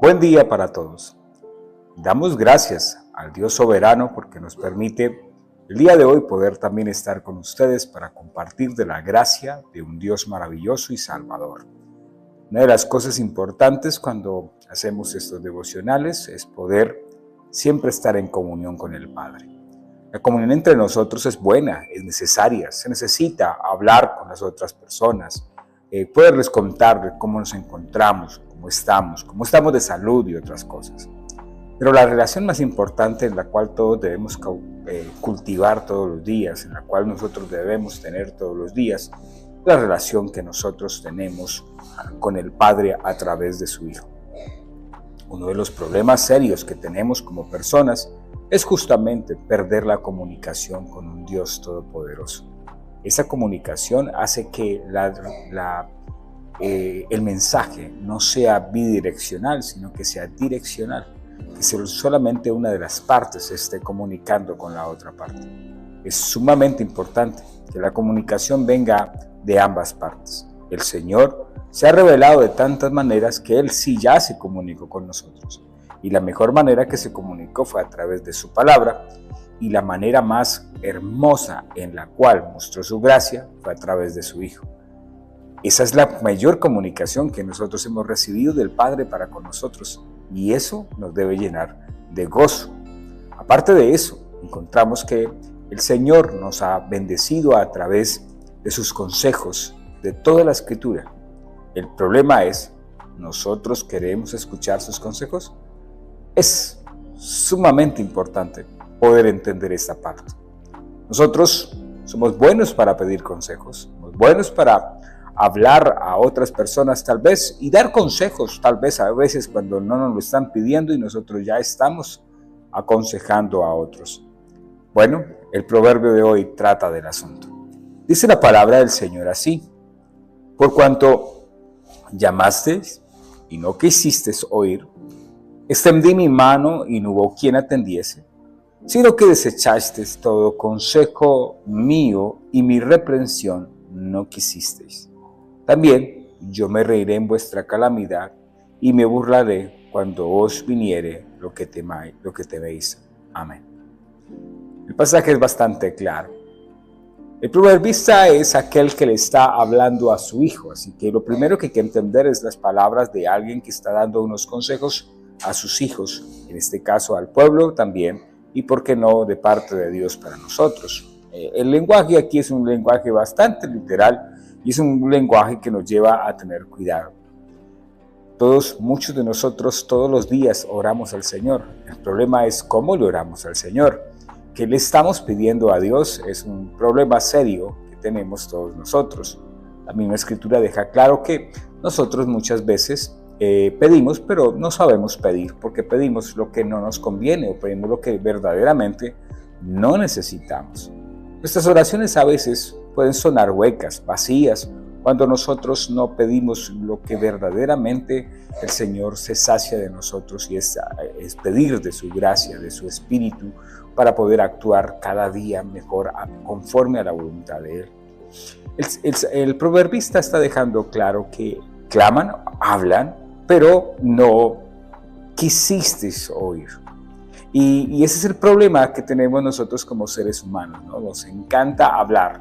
Buen día para todos. Damos gracias al Dios soberano porque nos permite el día de hoy poder también estar con ustedes para compartir de la gracia de un Dios maravilloso y salvador. Una de las cosas importantes cuando hacemos estos devocionales es poder siempre estar en comunión con el Padre. La comunión entre nosotros es buena, es necesaria, se necesita hablar con las otras personas, poderles contar cómo nos encontramos, cómo estamos de salud y otras cosas. Pero la relación más importante en la cual todos debemos cultivar todos los días, en la cual nosotros debemos tener todos los días, es la relación que nosotros tenemos con el Padre a través de su Hijo. Uno de los problemas serios que tenemos como personas es justamente perder la comunicación con un Dios todopoderoso. Esa comunicación hace que el mensaje no sea bidireccional, sino que sea direccional, que solamente una de las partes esté comunicando con la otra parte. Es sumamente importante que la comunicación venga de ambas partes. El Señor se ha revelado de tantas maneras que Él sí ya se comunicó con nosotros. Y la mejor manera que se comunicó fue a través de su palabra, y la manera más hermosa en la cual mostró su gracia fue a través de su Hijo. Esa es la mayor comunicación que nosotros hemos recibido del Padre para con nosotros, y eso nos debe llenar de gozo. Aparte de eso, encontramos que el Señor nos ha bendecido a través de sus consejos, de toda la Escritura. El problema es, ¿nosotros queremos escuchar sus consejos? Es sumamente importante poder entender esta parte. Nosotros somos buenos para pedir consejos, somos buenos para hablar a otras personas tal vez y dar consejos tal vez a veces cuando no nos lo están pidiendo y nosotros ya estamos aconsejando a otros. Bueno, el proverbio de hoy trata del asunto. Dice la palabra del Señor así: por cuanto llamasteis y no quisisteis oír, extendí mi mano y no hubo quien atendiese, sino que desechasteis todo consejo mío y mi reprensión no quisisteis. También yo me reiré en vuestra calamidad y me burlaré cuando os viniere lo que teméis. Amén. El pasaje es bastante claro. El proverbista es aquel que le está hablando a su hijo, así que lo primero que hay que entender es las palabras de alguien que está dando unos consejos a sus hijos, en este caso al pueblo también, y por qué no de parte de Dios para nosotros. El lenguaje aquí es un lenguaje bastante literal y es un lenguaje que nos lleva a tener cuidado. Muchos de nosotros todos los días oramos al Señor. El problema es cómo le oramos al Señor. ¿Qué le estamos pidiendo a Dios? Es un problema serio que tenemos todos nosotros. La misma Escritura deja claro que nosotros muchas veces pedimos, pero no sabemos pedir, porque pedimos lo que no nos conviene o pedimos lo que verdaderamente no necesitamos. Nuestras oraciones a veces pueden sonar huecas, vacías, cuando nosotros no pedimos lo que verdaderamente el Señor se sacia de nosotros, y es pedir de su gracia, de su Espíritu, para poder actuar cada día mejor conforme a la voluntad de Él. El proverbista está dejando claro que claman, hablan, pero no quisisteis oír. Y ese es el problema que tenemos nosotros como seres humanos, ¿no? Nos encanta hablar,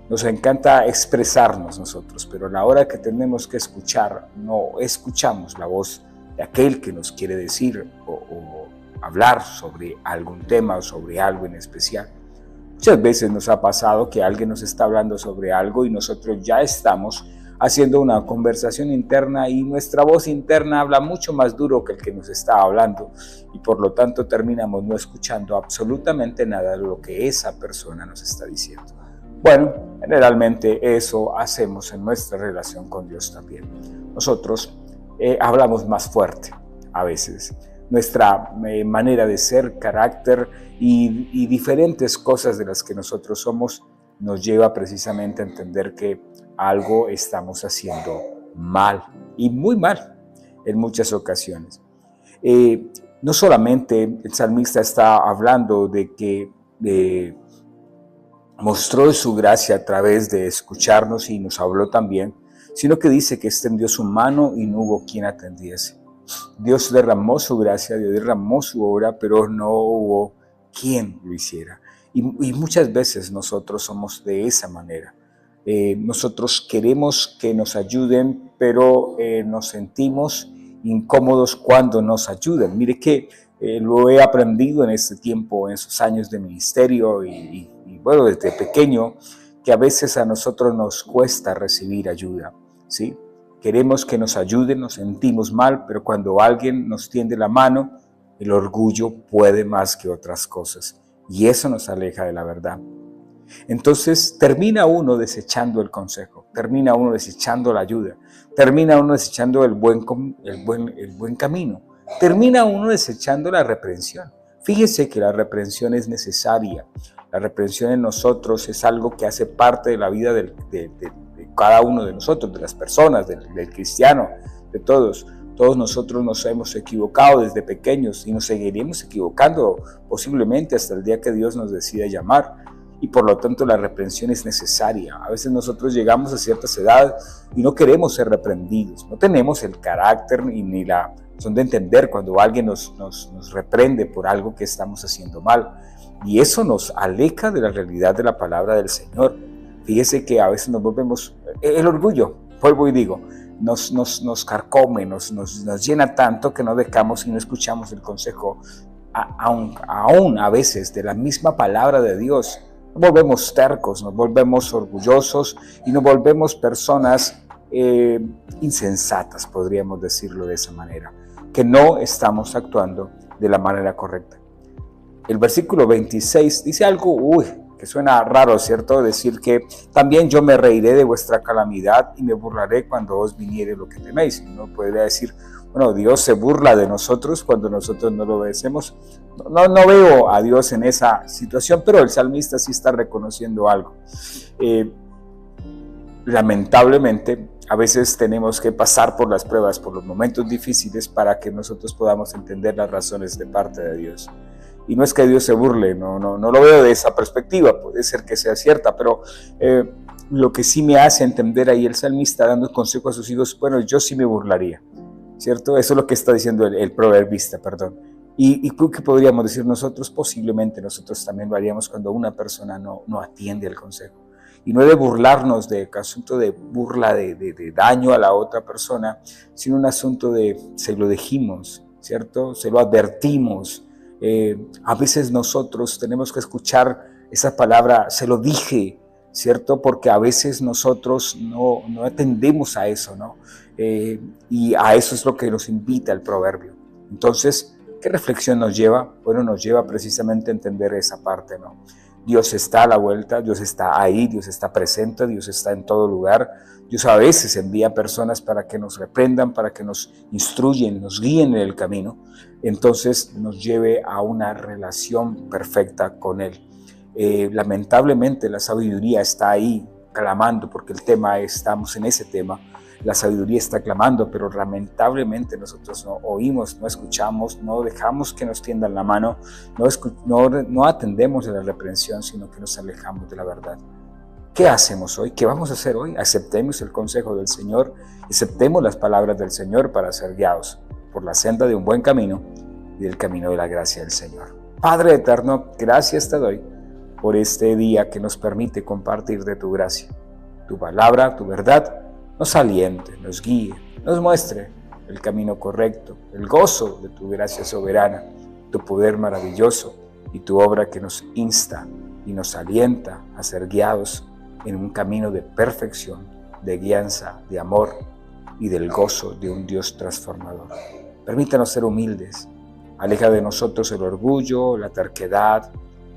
nos encanta expresarnos nosotros, pero a la hora que tenemos que escuchar, no escuchamos la voz de aquel que nos quiere decir o hablar sobre algún tema o sobre algo en especial. Muchas veces nos ha pasado que alguien nos está hablando sobre algo y nosotros ya estamos haciendo una conversación interna y nuestra voz interna habla mucho más duro que el que nos está hablando, y por lo tanto terminamos no escuchando absolutamente nada de lo que esa persona nos está diciendo. Bueno, generalmente eso hacemos en nuestra relación con Dios también. Nosotros hablamos más fuerte a veces. Nuestra manera de ser, carácter y diferentes cosas de las que nosotros somos nos lleva precisamente a entender que algo estamos haciendo mal, y muy mal en muchas ocasiones. No solamente el salmista está hablando de que mostró su gracia a través de escucharnos y nos habló también, sino que dice que extendió su mano y no hubo quien atendiese. Dios derramó su gracia, Dios derramó su obra, pero no hubo quien lo hiciera. Y muchas veces nosotros somos de esa manera. Nosotros queremos que nos ayuden, pero nos sentimos incómodos cuando nos ayudan. Mire que lo he aprendido en este tiempo, en esos años de ministerio y bueno, desde pequeño, que a veces a nosotros nos cuesta recibir ayuda, ¿sí? Queremos que nos ayuden, nos sentimos mal, pero cuando alguien nos tiende la mano, el orgullo puede más que otras cosas. Y eso nos aleja de la verdad. Entonces termina uno desechando el consejo, termina uno desechando la ayuda, termina uno desechando el buen camino, termina uno desechando la reprensión. Fíjese que la reprensión es necesaria. La reprensión en nosotros es algo que hace parte de la vida de cada uno de nosotros, de las personas, del cristiano, de todos. Todos nosotros nos hemos equivocado desde pequeños y nos seguiremos equivocando posiblemente hasta el día que Dios nos decida llamar. Y por lo tanto la reprensión es necesaria. A veces nosotros llegamos a ciertas edades y no queremos ser reprendidos. No tenemos el carácter ni la razón de entender cuando alguien nos reprende por algo que estamos haciendo mal. Y eso nos aleja de la realidad de la palabra del Señor. Fíjese que a veces nos volvemos, el orgullo, vuelvo y digo, nos carcome, nos llena tanto que no dejamos y no escuchamos el consejo, aún a veces de la misma palabra de Dios. Nos volvemos tercos, nos volvemos orgullosos y nos volvemos personas insensatas, podríamos decirlo de esa manera, que no estamos actuando de la manera correcta. El versículo 26 dice algo, que suena raro, ¿cierto? Decir que también yo me reiré de vuestra calamidad y me burlaré cuando os viniere lo que teméis. Uno podría decir, bueno, Dios se burla de nosotros cuando nosotros no lo obedecemos. No veo a Dios en esa situación, pero el salmista sí está reconociendo algo. Lamentablemente, a veces tenemos que pasar por las pruebas, por los momentos difíciles para que nosotros podamos entender las razones de parte de Dios. Y no es que Dios se burle, no lo veo de esa perspectiva, puede ser que sea cierta, pero lo que sí me hace entender ahí el salmista dando consejo a sus hijos, bueno, yo sí me burlaría, ¿cierto? Eso es lo que está diciendo el proverbista, perdón. ¿Y qué podríamos decir nosotros? Posiblemente nosotros también lo haríamos cuando una persona no atiende el consejo. Y no de burlarnos de asunto de burla, de daño a la otra persona, sino un asunto de se lo dijimos, ¿cierto? Se lo advertimos. A veces nosotros tenemos que escuchar esa palabra, se lo dije, ¿cierto? Porque a veces nosotros no atendemos a eso, ¿no? Y a eso es lo que nos invita el proverbio. Entonces, ¿qué reflexión nos lleva? Bueno, nos lleva precisamente a entender esa parte, ¿no? Dios está a la vuelta, Dios está ahí, Dios está presente, Dios está en todo lugar. Dios a veces envía personas para que nos reprendan, para que nos instruyen, nos guíen en el camino. Entonces nos lleve a una relación perfecta con Él. Lamentablemente la sabiduría está ahí clamando, porque estamos en ese tema. La sabiduría está clamando, pero lamentablemente nosotros no oímos, no escuchamos, no dejamos que nos tiendan la mano, no atendemos a la reprensión, sino que nos alejamos de la verdad. ¿Qué hacemos hoy? ¿Qué vamos a hacer hoy? Aceptemos el consejo del Señor, aceptemos las palabras del Señor para ser guiados por la senda de un buen camino y del camino de la gracia del Señor. Padre eterno, gracias te doy por este día que nos permite compartir de tu gracia. Tu palabra, tu verdad, nos aliente, nos guíe, nos muestre el camino correcto, el gozo de tu gracia soberana, tu poder maravilloso y tu obra que nos insta y nos alienta a ser guiados en un camino de perfección, de guianza, de amor y del gozo de un Dios transformador. Permítanos ser humildes, aleja de nosotros el orgullo, la terquedad,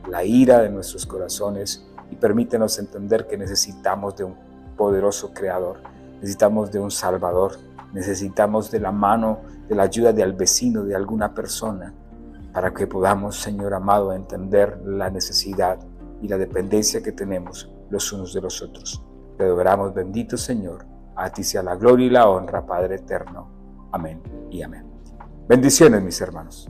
la ira de nuestros corazones y permítanos entender que necesitamos de un poderoso Creador, necesitamos de un Salvador, necesitamos de la mano, de la ayuda del vecino, de alguna persona, para que podamos, Señor amado, entender la necesidad y la dependencia que tenemos los unos de los otros. Te adoramos, bendito Señor, a ti sea la gloria y la honra, Padre eterno. Amén y amén. Bendiciones, mis hermanos.